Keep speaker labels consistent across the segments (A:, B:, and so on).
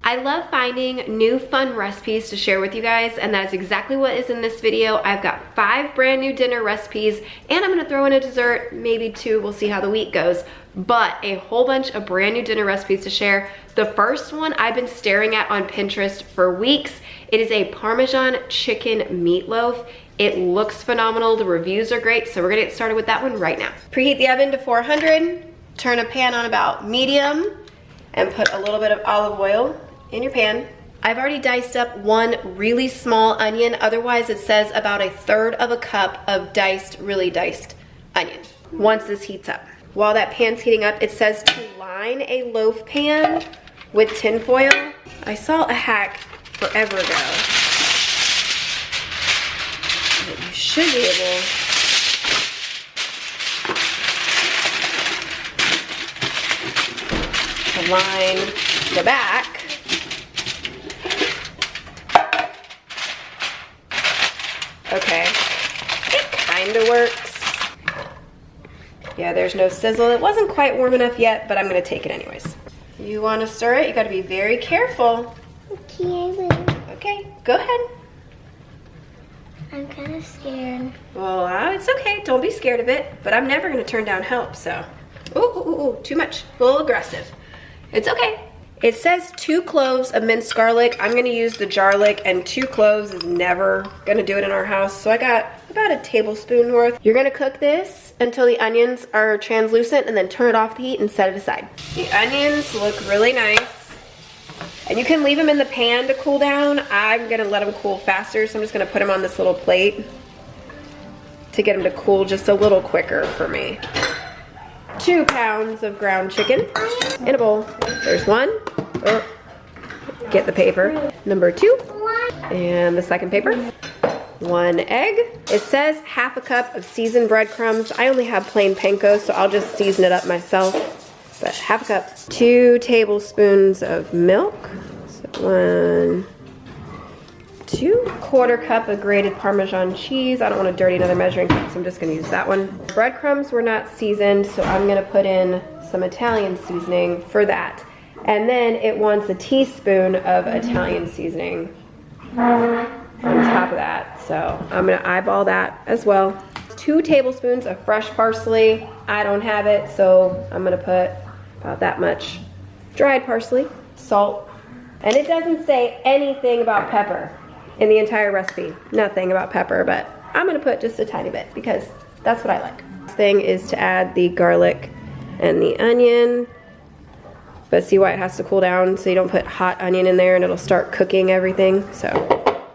A: I love finding new fun recipes to share with you guys, and that is exactly what is in this video. I've got 5 brand new dinner recipes, and I'm gonna throw in a dessert, maybe 2, we'll see how the week goes, but a whole bunch of brand new dinner recipes to share. The first one I've been staring at on Pinterest for weeks. It is a Parmesan chicken meatloaf. It looks phenomenal, the reviews are great, so we're gonna get started with that one right now. Preheat the oven to 400, turn a pan on about medium, and put a little bit of olive oil in your pan. I've already diced up 1 really small onion, otherwise it says about 1/3 of a cup of diced, really diced onion, once this heats up. While that pan's heating up, it says to line a loaf pan with tin foil. I saw a hack forever ago that you should be able to line the back okay, it kind of works. Yeah, there's no sizzle. It wasn't quite warm enough yet, but I'm gonna take it anyways. You wanna stir it, you gotta be very careful. Okay, go ahead.
B: I'm kind of scared.
A: Well, it's okay, don't be scared of it, but I'm never gonna turn down help, so. Ooh, too much, a little aggressive. It's okay. It says 2 cloves of minced garlic. I'm gonna use the jarlic, and 2 cloves is never gonna do it in our house. So I got about a tablespoon worth. You're gonna cook this until the onions are translucent and then turn it off the heat and set it aside. The onions look really nice. And you can leave them in the pan to cool down. I'm gonna let them cool faster, so I'm just gonna put them on this little plate to get them to cool just a little quicker for me. 2 pounds of ground chicken in a bowl. There's 1. Oh, get the paper. Number 2. And the second paper. 1 egg. It says 1/2 cup of seasoned breadcrumbs. I only have plain panko, so I'll just season it up myself. But 1/2 cup. 2 tablespoons of milk. So 1, 2. 1/4 cup of grated Parmesan cheese. I don't want to dirty another measuring cup, so I'm just going to use that one. Breadcrumbs were not seasoned, so I'm going to put in some Italian seasoning for that. And then it wants a teaspoon of Italian seasoning on top of that. So I'm going to eyeball that as well. 2 tablespoons of fresh parsley. I don't have it, so I'm going to put about that much dried parsley. Salt. And it doesn't say anything about pepper in the entire recipe. Nothing about pepper, but I'm gonna put just a tiny bit because that's what I like. Next thing is to add the garlic and the onion. But see why it has to cool down, so you don't put hot onion in there and it'll start cooking everything, so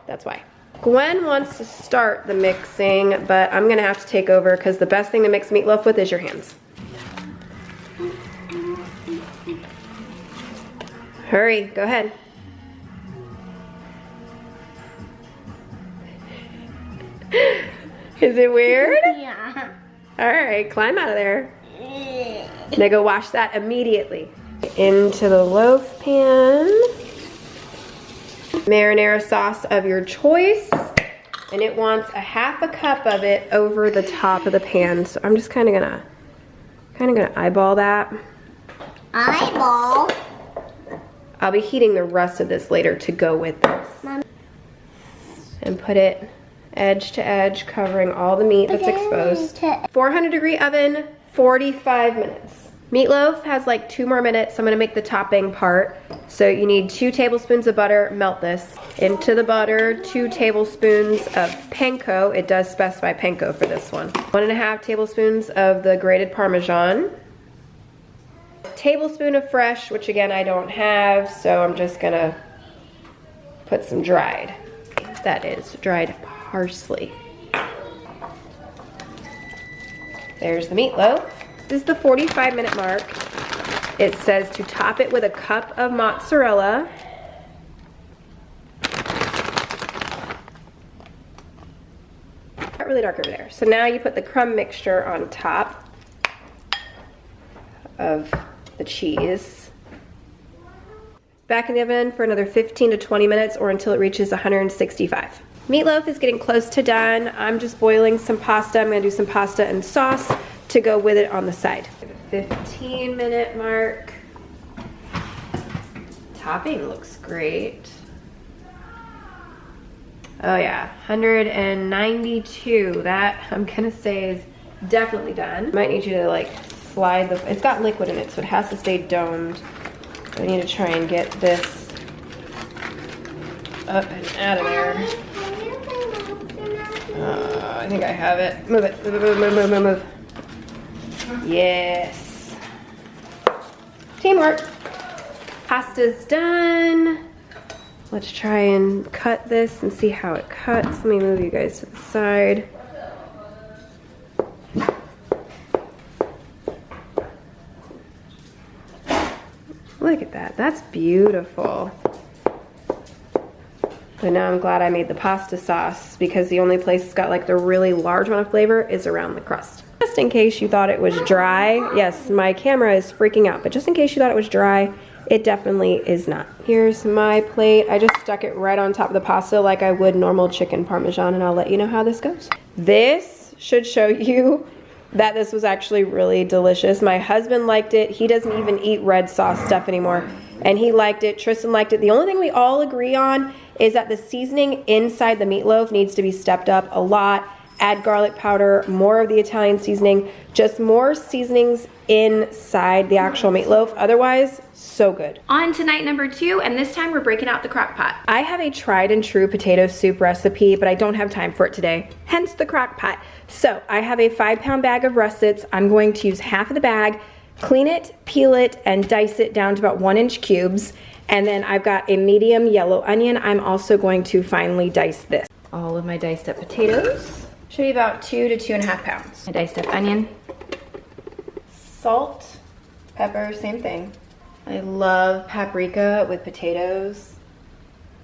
A: that's why. Gwen wants to start the mixing, but I'm gonna have to take over because the best thing to mix meatloaf with is your hands. Hurry, go ahead. Is it weird?
B: Yeah.
A: All right, climb out of there. Now go wash that immediately. Into the loaf pan. Marinara sauce of your choice. And it wants 1/2 cup of it over the top of the pan. So I'm just kind of gonna eyeball that.
B: Eyeball?
A: I'll be heating the rest of this later to go with this. And put it edge to edge, covering all the meat that's exposed. 400-degree oven, 45 minutes. Meatloaf has like 2 more minutes, so I'm gonna make the topping part. So you need 2 tablespoons of butter, melt this. Into the butter, 2 tablespoons of panko. It does specify panko for this one. 1.5 tablespoons of the grated Parmesan. Tablespoon of fresh, which again I don't have, so I'm just gonna put some dried. That is dried parsley. There's the meatloaf. This is the 45-minute mark. It says to top it with a cup of mozzarella. Not really dark over there. So now you put the crumb mixture on top of the cheese. Back in the oven for another 15 to 20 minutes or until it reaches 165. Meatloaf is getting close to done. I'm just boiling some pasta. I'm gonna do some pasta and sauce to go with it on the side. 15-minute mark. Topping looks great. Oh yeah, 192. That I'm gonna say is definitely done. Might need you to like slide the, it's got liquid in it, so it has to stay domed. I need to try and get this up and out of there. I think I have it. Move it, move, move, move, move, move, move. Yes. Teamwork. Pasta's done. Let's try and cut this and see how it cuts. Let me move you guys to the side. Look at that, that's beautiful. But now I'm glad I made the pasta sauce because the only place it's got like the really large amount of flavor is around the crust. Just in case you thought it was dry, yes, my camera is freaking out, but just in case you thought it was dry, it definitely is not. Here's my plate. I just stuck it right on top of the pasta like I would normal chicken Parmesan, and I'll let you know how this goes. This should show you that this was actually really delicious. My husband liked it. He doesn't even eat red sauce stuff anymore, and he liked it. Tristan liked it. The only thing we all agree on is that the seasoning inside the meatloaf needs to be stepped up a lot. Add garlic powder, more of the Italian seasoning, just more seasonings inside the actual meatloaf. Otherwise, so good. On to night number 2, and this time we're breaking out the crock pot. I have a tried and true potato soup recipe, but I don't have time for it today, hence the crock pot. So I have a 5-pound bag of russets. I'm going to use half of the bag, clean it, peel it, and dice it down to about 1-inch cubes. And then I've got a medium yellow onion. I'm also going to finely dice this. All of my diced up potatoes. Should be about 2 to 2.5 pounds. My diced up onion. Salt, pepper, same thing. I love paprika with potatoes.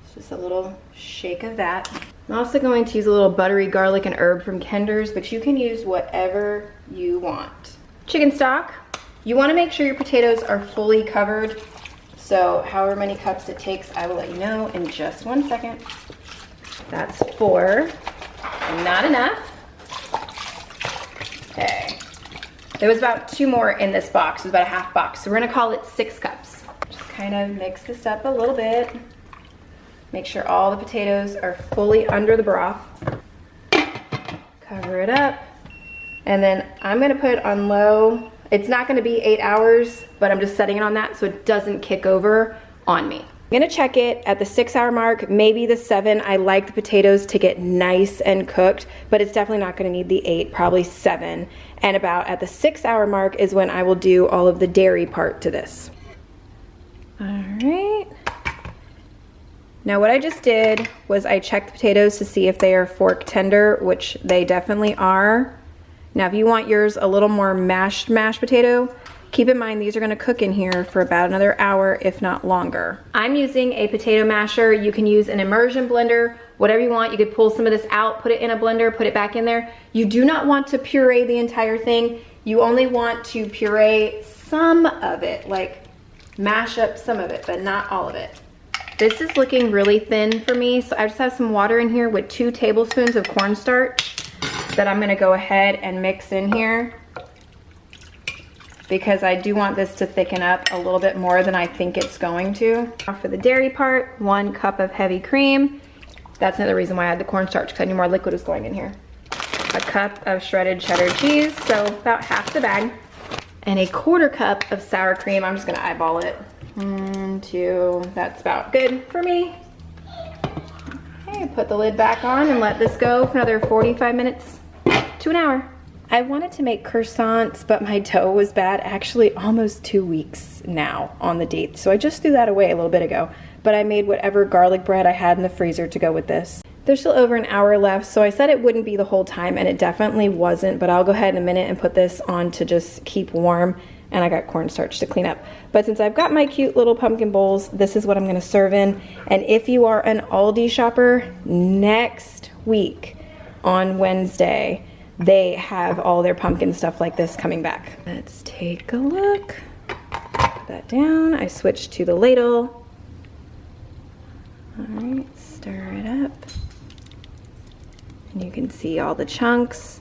A: It's just a little shake of that. I'm also going to use a little buttery garlic and herb from Kinder's, but you can use whatever you want. Chicken stock. You want to make sure your potatoes are fully covered. So however many cups it takes, I will let you know in just 1 second. That's 4. Not enough. Okay. There was about 2 more in this box. It was about a half box. So we're gonna call it 6 cups. Just kind of mix this up a little bit. Make sure all the potatoes are fully under the broth. Cover it up. And then I'm gonna put it on low. It's not gonna be 8 hours, but I'm just setting it on that so it doesn't kick over on me. I'm gonna check it at the 6-hour mark, maybe the 7. I like the potatoes to get nice and cooked, but it's definitely not gonna need the 8, probably 7. And about at the 6-hour mark is when I will do all of the dairy part to this. All right. Now what I just did was I checked the potatoes to see if they are fork tender, which they definitely are. Now if you want yours a little more mashed potato, keep in mind these are gonna cook in here for about another hour, if not longer. I'm using a potato masher. You can use an immersion blender, whatever you want. You could pull some of this out, put it in a blender, put it back in there. You do not want to puree the entire thing. You only want to puree some of it, like mash up some of it, but not all of it. This is looking really thin for me, so I just have some water in here with 2 tablespoons of cornstarch that I'm gonna go ahead and mix in here, because I do want this to thicken up a little bit more than I think it's going to. Now for the dairy part, 1 cup of heavy cream. That's another reason why I had the cornstarch, because I knew more liquid was going in here. A cup of shredded cheddar cheese, so about half the bag. And a 1/4 cup of sour cream. I'm just gonna eyeball it. 1, 2, that's about good for me. Okay, put the lid back on and let this go for another 45 minutes to an hour. I wanted to make croissants, but my dough was bad, actually almost 2 weeks now on the date. So I just threw that away a little bit ago, but I made whatever garlic bread I had in the freezer to go with this. There's still over an hour left, so I said it wouldn't be the whole time, and it definitely wasn't, but I'll go ahead in a minute and put this on to just keep warm, and I got cornstarch to clean up. But since I've got my cute little pumpkin bowls, this is what I'm gonna serve in. And if you are an Aldi shopper, next week on Wednesday, they have all their pumpkin stuff like this coming back. Let's take a look. Put that down. I switched to the ladle. All right, stir it up. And you can see all the chunks.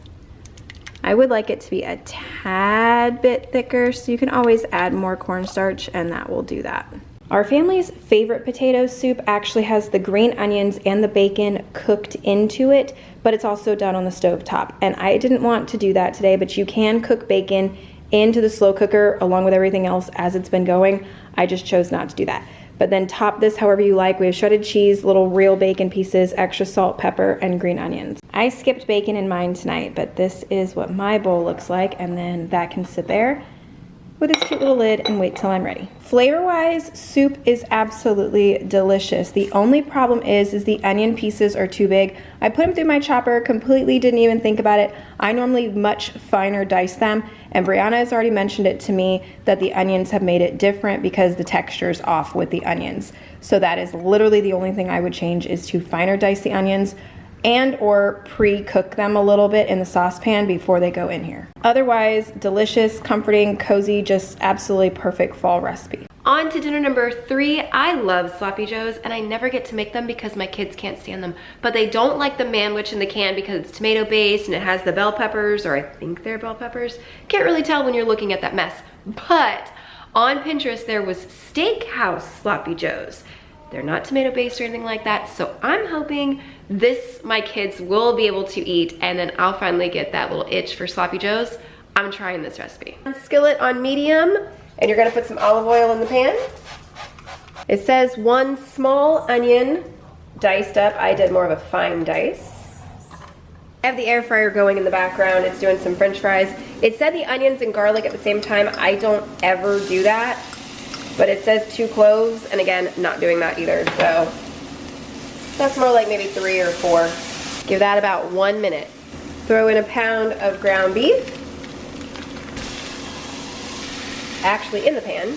A: I would like it to be a tad bit thicker, so you can always add more cornstarch and that will do that.
C: Our family's favorite potato soup actually has the green onions and the bacon cooked into it, but it's also done on the stove top. And I didn't want to do that today, but you can cook bacon into the slow cooker along with everything else as it's been going. I just chose not to do that. But then top this however you like. We have shredded cheese, little real bacon pieces, extra salt, pepper, and green onions. I skipped bacon in mine tonight, but this is what my bowl looks like, and then that can sit there with this cute little lid and wait till I'm ready. Flavor-wise, soup is absolutely delicious. The only problem is the onion pieces are too big. I put them through my chopper, completely didn't even think about it. I normally much finer dice them, and Brianna has already mentioned it to me that the onions have made it different because the texture's off with the onions. So that is literally the only thing I would change, is to finer dice the onions and or pre-cook them a little bit in the saucepan before they go in here. Otherwise, delicious, comforting, cozy, just absolutely perfect fall recipe.
A: On to dinner number 3. I love sloppy joes, and I never get to make them because my kids can't stand them. But they don't like the manwich in the can because it's tomato based and it has the bell peppers, or I think they're bell peppers. Can't really tell when you're looking at that mess. But on Pinterest there was Steakhouse sloppy joes. They're not tomato based or anything like that, so I'm hoping this my kids will be able to eat, and then I'll finally get that little itch for sloppy joes. I'm trying this recipe. Skillet on medium, and you're gonna put some olive oil in the pan. It says 1 small onion diced up. I did more of a fine dice. I have the air fryer going in the background. It's doing some french fries. It said the onions and garlic at the same time. I don't ever do that, but it says 2 cloves, and again, not doing that either, so that's more like maybe 3 or 4. Give that about 1 minute. Throw in a pound of ground beef, actually in the pan.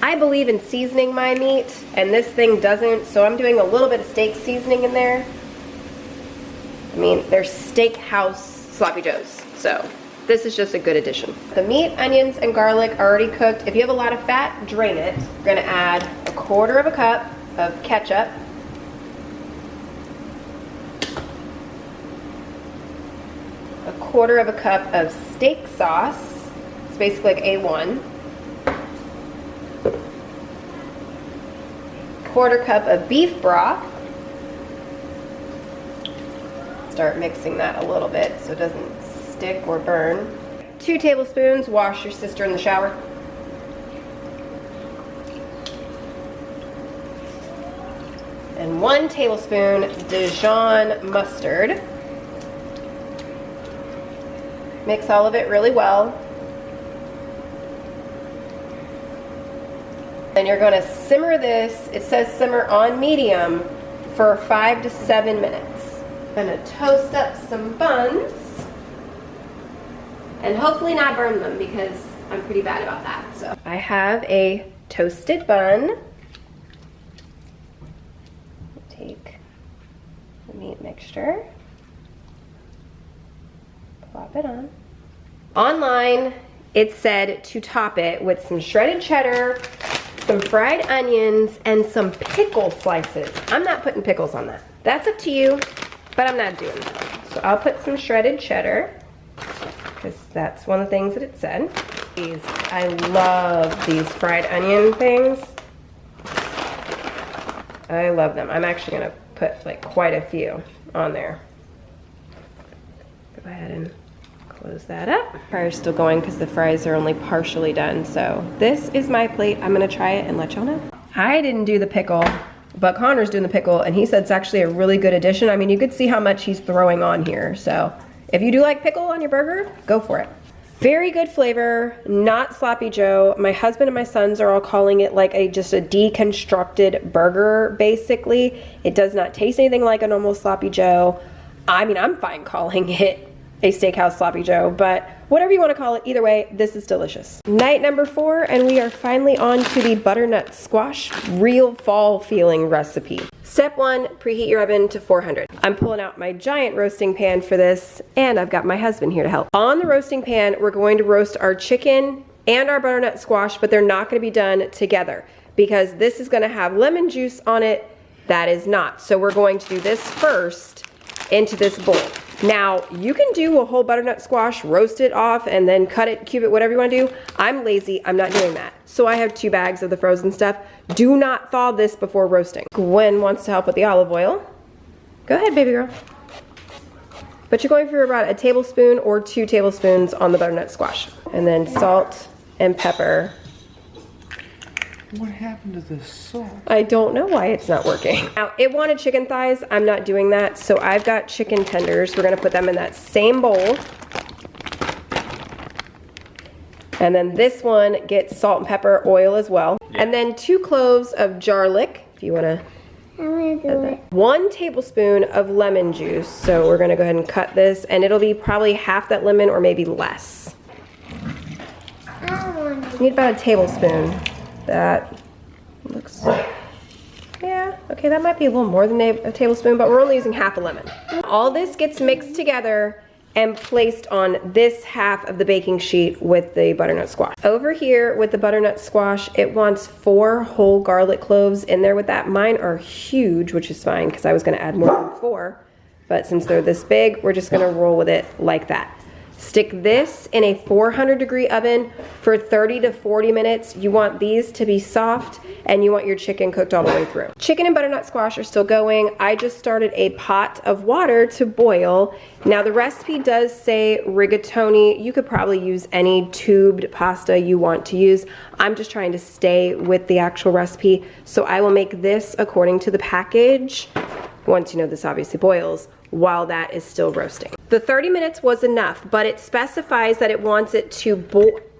A: I believe in seasoning my meat, and this thing doesn't, so I'm doing a little bit of steak seasoning in there. I mean, they're Steakhouse sloppy joes, so this is just a good addition. The meat, onions, and garlic are already cooked. If you have a lot of fat, drain it. We're gonna add 1/4 cup of ketchup. A 1/4 cup of steak sauce. It's basically like A1. 1/4 cup of beef broth. Start mixing that a little bit so it doesn't stick or burn. 2 tablespoons, wash your sister in the shower. And 1 tablespoon Dijon mustard. Mix all of it really well. Then you're going to simmer this. It says simmer on medium for 5 to 7 minutes. I'm going to toast up some buns. And hopefully not burn them because I'm pretty bad about that. So I have a toasted bun. Take the meat mixture, plop it on. Online, it said to top it with some shredded cheddar, some fried onions, and some pickle slices. I'm not putting pickles on that. That's up to you, but I'm not doing that. So I'll put some shredded cheddar, because that's one of the things that it said. I love these fried onion things. I love them. I'm actually gonna put like quite a few on there. Go ahead and close that up. Fryer's still going because the fries are only partially done. So this is my plate. I'm gonna try it and let y'all know. I didn't do the pickle, but Connor's doing the pickle, and he said it's actually a really good addition. I mean, you could see how much he's throwing on here. So if you do like pickle on your burger, go for it. Very good flavor, not sloppy joe. My husband and my sons are all calling it like just a deconstructed burger, basically. It does not taste anything like a normal sloppy joe. I mean, I'm fine calling it a Steakhouse sloppy joe, but whatever you want to call it, either way, this is delicious. Night number 4, and we are finally on to the butternut squash real fall feeling recipe. Step 1, preheat your oven to 400. I'm pulling out my giant roasting pan for this, and I've got my husband here to help. On the roasting pan, we're going to roast our chicken and our butternut squash, but they're not going to be done together because this is going to have lemon juice on it. That is not. So we're going to do this first into this bowl. Now, you can do a whole butternut squash, roast it off, and then cut it, cube it, whatever you want to do. I'm lazy, I'm not doing that. So I have 2 bags of the frozen stuff. Do not thaw this before roasting. Gwen wants to help with the olive oil. Go ahead, baby girl. But you're going for about a tablespoon or 2 tablespoons on the butternut squash. And then salt and pepper.
D: What happened to the salt?
A: I don't know why it's not working. Now, it wanted chicken thighs. I'm not doing that. So I've got chicken tenders. We're gonna put them in that same bowl. And then this one gets salt and pepper, oil as well. Yeah. And then 2 cloves of garlic, if you wanna.
B: I'm gonna do it.
A: 1 tablespoon of lemon juice. So we're gonna go ahead and cut this, and it'll be probably half that lemon or maybe less. You need about a tablespoon. That looks, yeah, okay, that might be a little more than a tablespoon, but we're only using half a lemon. All this gets mixed together and placed on this half of the baking sheet with the butternut squash. Over here with the butternut squash, it wants 4 whole garlic cloves in there with that. Mine are huge, which is fine because I was gonna add more than 4, but since they're this big, we're just gonna roll with it like that. Stick this in a 400-degree oven for 30 to 40 minutes. You want these to be soft, and you want your chicken cooked all the way through. Chicken and butternut squash are still going. I just started a pot of water to boil. Now the recipe does say rigatoni. You could probably use any tubed pasta you want to use. I'm just trying to stay with the actual recipe, so I will make this according to the package. Once you know this obviously boils, while that is still roasting. The 30 minutes was enough, but it specifies that it wants it to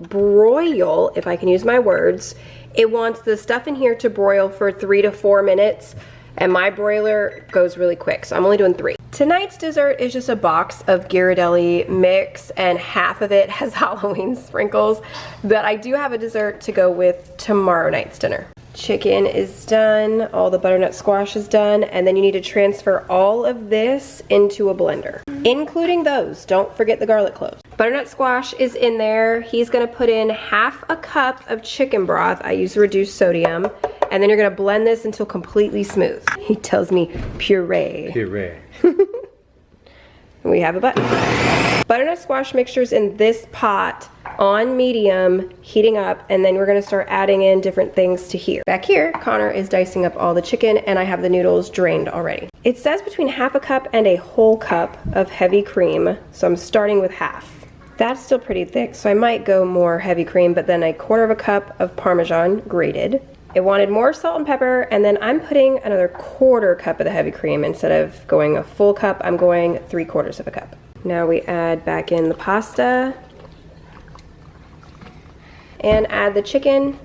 A: broil, if I can use my words. It wants the stuff in here to broil for 3 to 4 minutes, and my broiler goes really quick, so I'm only doing 3. Tonight's dessert is just a box of Ghirardelli mix, and half of it has Halloween sprinkles, but I do have a dessert to go with tomorrow night's dinner. Chicken is done, all the butternut squash is done, and then you need to transfer all of this into a blender, including those. Don't forget the garlic cloves. Butternut squash is in there. He's gonna put in half a cup of chicken broth. I use reduced sodium, and then you're gonna blend this until completely smooth. He tells me puree.
D: Puree.
A: We have a button. Butternut squash mixture's in this pot on medium, heating up, and then we're gonna start adding in different things to here. Back here, Connor is dicing up all the chicken, and I have the noodles drained already. It says between half a cup and a whole cup of heavy cream, so I'm starting with half. That's still pretty thick, so I might go more heavy cream, but then a 1/4 cup of Parmesan grated. It wanted more salt and pepper, and then I'm putting another 1/4 cup of the heavy cream. Instead of going a full cup, I'm going 3/4 of a cup. Now we add back in the pasta and add the chicken.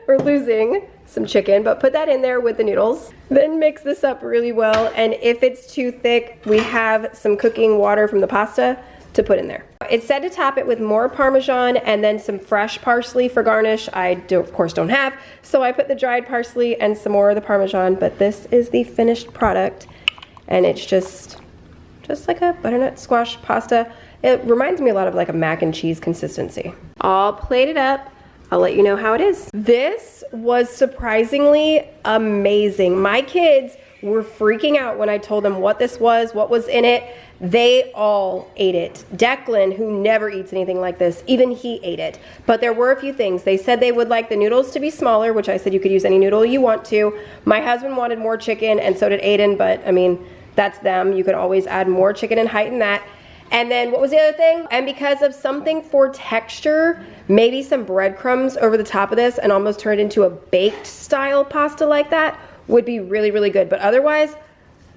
A: We're losing some chicken, but put that in there with the noodles. Then mix this up really well, and if it's too thick, we have some cooking water from the pasta to put in there. It said to top it with more Parmesan and then some fresh parsley for garnish. I of course don't have, so I put the dried parsley and some more of the Parmesan, but this is the finished product, and it's just like a butternut squash pasta. It reminds me a lot of like a mac and cheese consistency. All plated up. I'll let you know how it is. This was surprisingly amazing. My kids were freaking out when I told them what this was, what was in it. They all ate it. Declan, who never eats anything like this, even he ate it. But there were a few things. They said they would like the noodles to be smaller, which I said you could use any noodle you want to. My husband wanted more chicken, and so did Aiden, but I mean, that's them. You could always add more chicken and heighten that. And then what was the other thing? And because of something for texture, maybe some breadcrumbs over the top of this and almost turn it into a baked style pasta like that would be really, really good. But otherwise,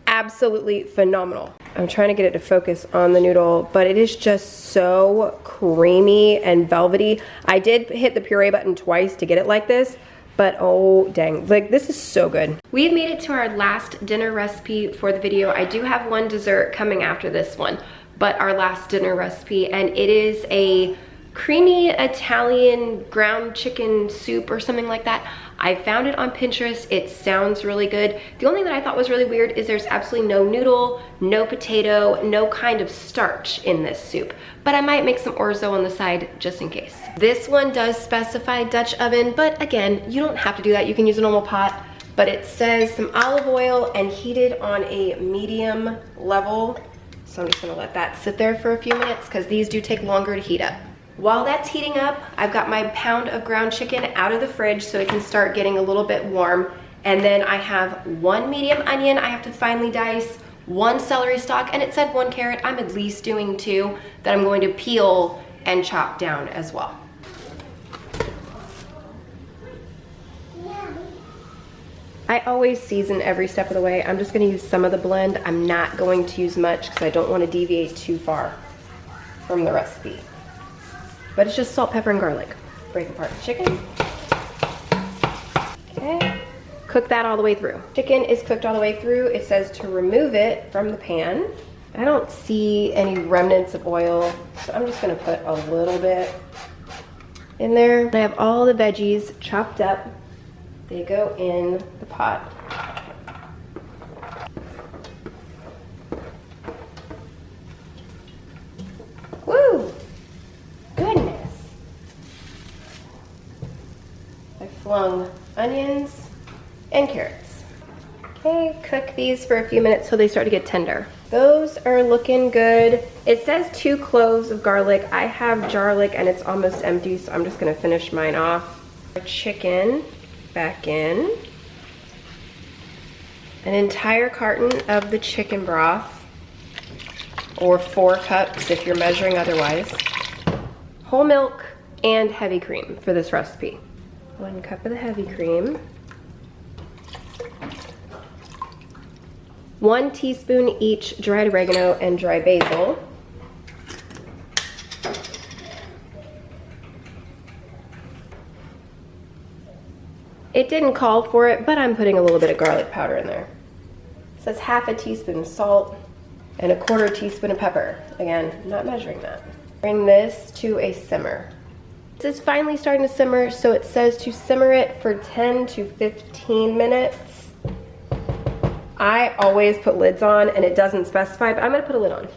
A: absolutely phenomenal. I'm trying to get it to focus on the noodle, but it is just so creamy and velvety. I did hit the puree button twice to get it like this, but oh dang, like this is so good. We've made it to our last dinner recipe for the video. I do have one dessert coming after this one, but our last dinner recipe, and it is a creamy Italian ground chicken soup or something like that. I found it on Pinterest. It sounds really good. The only thing that I thought was really weird is there's absolutely no noodle, no potato, no kind of starch in this soup. But I might make some orzo on the side just in case. This one does specify Dutch oven, but again, you don't have to do that. You can use a normal pot. but it says some olive oil and heated on a medium level. So I'm just gonna let that sit there for a few minutes because these do take longer to heat up. While that's heating up, I've got my pound of ground chicken out of the fridge so it can start getting a little bit warm. And then I have 1 medium onion I have to finely dice, 1 celery stalk, and it said 1 carrot. I'm at least doing 2 that I'm going to peel and chop down as well. I always season every step of the way. I'm just gonna use some of the blend. I'm not going to use much because I don't want to deviate too far from the recipe. But it's just salt, pepper, and garlic. Break apart the chicken. Okay, cook that all the way through. Chicken is cooked all the way through. It says to remove it from the pan. I don't see any remnants of oil, so I'm just gonna put a little bit in there. I have all the veggies chopped up. They go in the pot. Woo! Goodness. I flung onions and carrots. Okay, cook these for a few minutes till they start to get tender. Those are looking good. It says 2 cloves of garlic. I have garlic and it's almost empty, so I'm just gonna finish mine off. Chicken back in. An entire carton of the chicken broth, or 4 cups if you're measuring otherwise. Whole milk and heavy cream for this recipe. 1 cup of the heavy cream. 1 teaspoon each dried oregano and dry basil. It didn't call for it, but I'm putting a little bit of garlic powder in there. It says half a teaspoon of salt and a 1/4 teaspoon of pepper. Again, not measuring that. Bring this to a simmer. This is finally starting to simmer, so it says to simmer it for 10 to 15 minutes. I always put lids on and it doesn't specify, but I'm gonna put a lid on.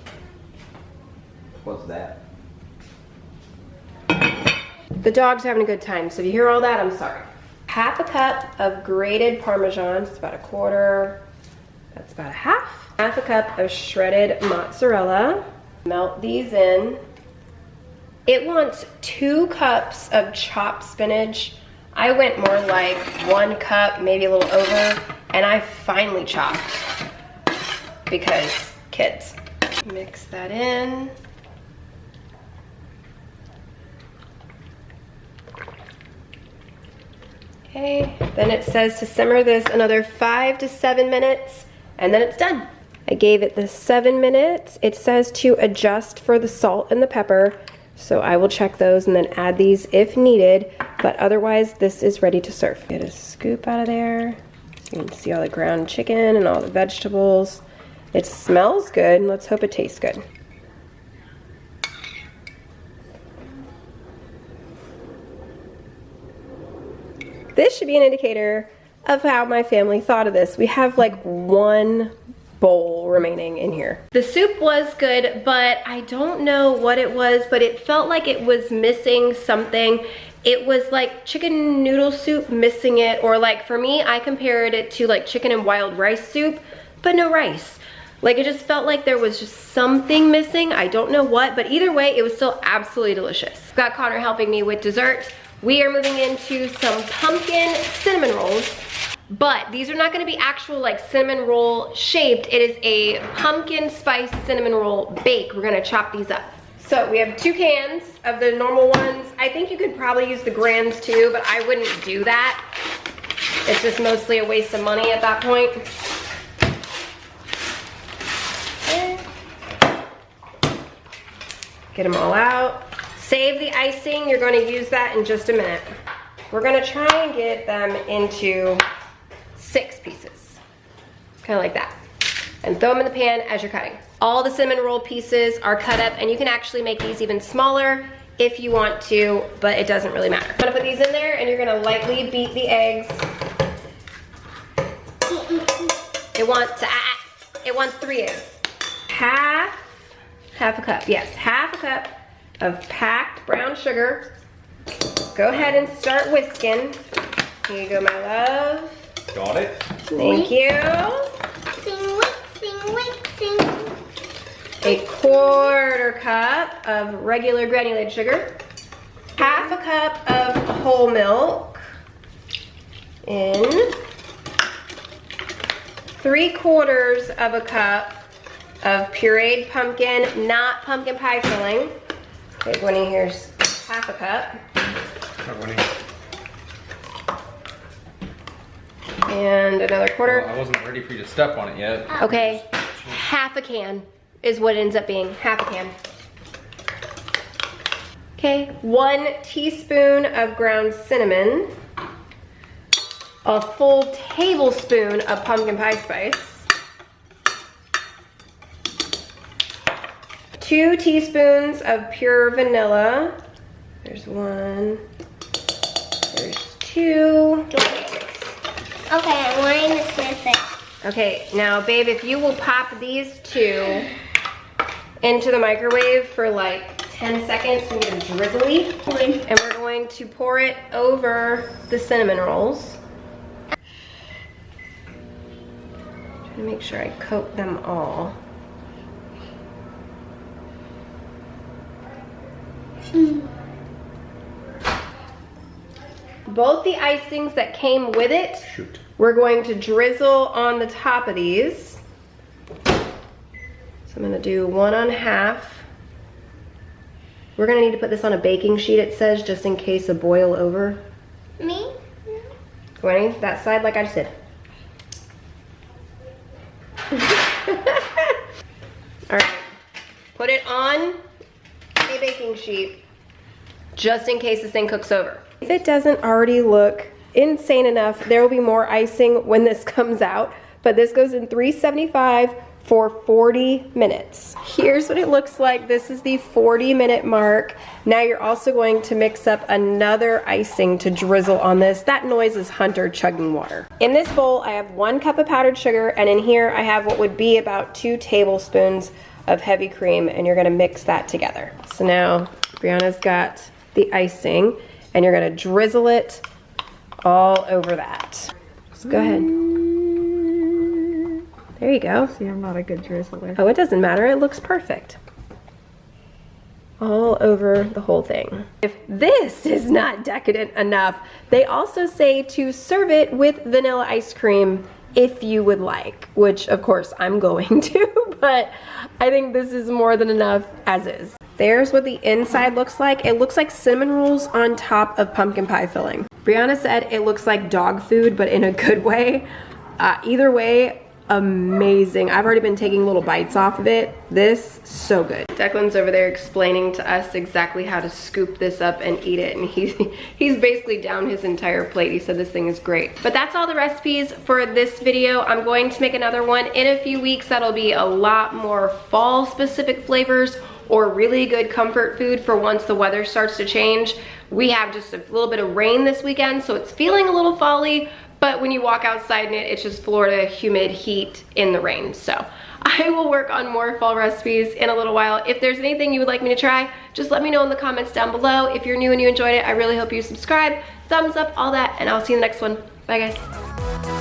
D: What's that?
A: The dog's having a good time, so if you hear all that, I'm sorry. Half a cup of grated Parmesan, it's about 1/4. That's about 1/2. Half a cup of shredded mozzarella. Melt these in. It wants 2 cups of chopped spinach. I went more like 1 cup, maybe a little over, and I finely chopped because kids. Mix that in. Okay, then it says to simmer this another 5 to 7 minutes, and then it's done. I gave it the 7 minutes. It says to adjust for the salt and the pepper, so I will check those and then add these if needed, but otherwise this is ready to serve. Get a scoop out of there so you can see all the ground chicken and all the vegetables. It smells good, and let's hope it tastes good. This should be an indicator of how my family thought of this. We have like 1 bowl remaining in here. The soup was good, but I don't know what it was, but it felt like it was missing something. It was like chicken noodle soup missing it, or like for me, I compared it to like chicken and wild rice soup, but no rice. Like it just felt like there was just something missing. I don't know what, but either way, it was still absolutely delicious. Got Connor helping me with dessert. We are moving into some pumpkin cinnamon rolls, but these are not gonna be actual like cinnamon roll shaped. It is a pumpkin spice cinnamon roll bake. We're gonna chop these up. So we have 2 cans of the normal ones. I think you could probably use the grands too, but I wouldn't do that. It's just mostly a waste of money at that point. Okay. Get them all out. Save the icing, you're gonna use that in just a minute. We're gonna try and get them into 6 pieces, kind of like that. And throw them in the pan as you're cutting. All the cinnamon roll pieces are cut up, and you can actually make these even smaller if you want to, but it doesn't really matter. I'm gonna put these in there, and you're gonna lightly beat the eggs. It wants 3 eggs. Half a cup, yes, half a cup of packed brown sugar. Go ahead and start whisking. Here you go, my love.
D: Got it.
A: Thank you.
B: Sing, wick, sing, wick, sing.
A: A 1/4 cup of regular granulated sugar. 1/2 cup of whole milk. In. 3/4 of a cup of pureed pumpkin, not pumpkin pie filling. Okay, Winnie, here's 1/2 cup. And another 1/4.
D: I wasn't ready for you to step on it yet.
A: Okay, 1/2 can is what it ends up being, 1/2 can. Okay, 1 teaspoon of ground cinnamon, a full tablespoon of pumpkin pie spice, 2 teaspoons of pure vanilla. There's 1, there's 2.
B: Okay, I'm wanting to sniff it.
A: Okay, now babe, if you will pop these 2 into the microwave for like 10 seconds and get them drizzly. And we're going to pour it over the cinnamon rolls. Trying to make sure I coat them all. Both the icings that came with it, we're going to drizzle on the top of these. So I'm gonna do 1 on half. We're gonna need to put this on a baking sheet, it says, just in case of boil over.
B: Me?
A: Winnie, that side like I just did. All right, put it on a baking sheet, just in case this thing cooks over. If it doesn't already look insane enough, there will be more icing when this comes out, but this goes in 375 for 40 minutes. Here's what it looks like. This is the 40-minute mark. Now you're also going to mix up another icing to drizzle on this. That noise is Hunter chugging water. In this bowl, I have 1 cup of powdered sugar, and in here I have what would be about 2 tablespoons of heavy cream, and you're gonna mix that together. So now Brianna's got the icing, and you're gonna drizzle it all over that. So go ahead. There you go.
C: See, I'm not a good drizzler.
A: Oh, it doesn't matter, it looks perfect. All over the whole thing. If this is not decadent enough, they also say to serve it with vanilla ice cream if you would like, which of course I'm going to, but I think this is more than enough as is. There's what the inside looks like. It looks like cinnamon rolls on top of pumpkin pie filling. Brianna said it looks like dog food, but in a good way. Either way, amazing. I've already been taking little bites off of it. This, so good. Declan's over there explaining to us exactly how to scoop this up and eat it, and he's basically down his entire plate. He said this thing is great. But that's all the recipes for this video. I'm going to make another one in a few weeks that'll be a lot more fall specific flavors or really good comfort food for once the weather starts to change. We have just a little bit of rain this weekend, so it's feeling a little fall-y, but when you walk outside in it, it's just Florida humid heat in the rain. So I will work on more fall recipes in a little while. If there's anything you would like me to try, just let me know in the comments down below. If you're new and you enjoyed it, I really hope you subscribe, thumbs up, all that, and I'll see you in the next one. Bye guys.